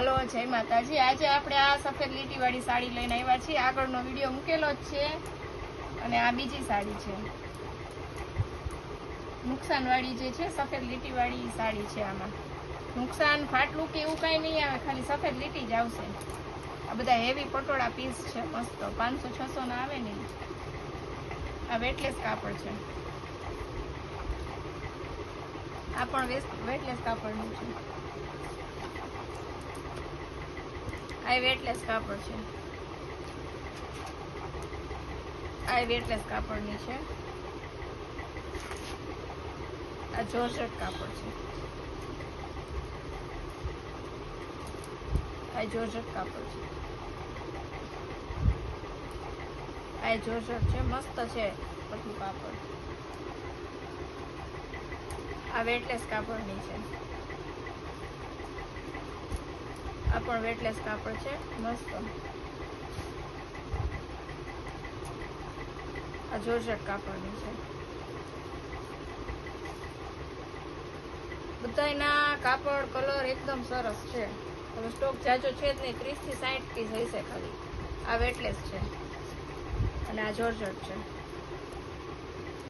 હાલો જય માતાજી। આજે આપણે આ સફેદ લીટીવાળી સાડી લઈને આવ્યા છીએ। આગળનો વિડીયો મૂકેલો જ છે અને આ બીજી સાડી છે, નુકસાનવાળી જે છે સફેદ લીટીવાળી સાડી છે। આમાં નુકસાન ફાટલું કે એવું કાંઈ નહીં આવે, ખાલી સફેદ લીટી જ આવશે। આ બધા હેવી પટોળા પીસ છે, મસ્ત 500-600 ના આવે ને। આ વેટલેસ કાપડ છે, આ પણ વેટલેસ કાપડનું છે। આ વેટલેસ કાપડ છે, આ વેટલેસ કાપડની છે। આ જોર્જેટ કાપડ છે, આ જોર્જેટ કાપડ છે, આ જોર્જેટ છે, મસ્ત છે પતલું કાપડ। આ વેટલેસ કાપડની છે, આ પણ વેટલેસ કાપડ છે, મસ્ત। આ જોર્જેટ કાપડની છે। બધાયના કાપડ કલર એકદમ સરસ છે। હવે સ્ટોક જાજો છે જ નહીં, 30 થી 60 પીસ હશે ખાલી। આ વેટલેસ છે અને આ જોર્જેટ છે।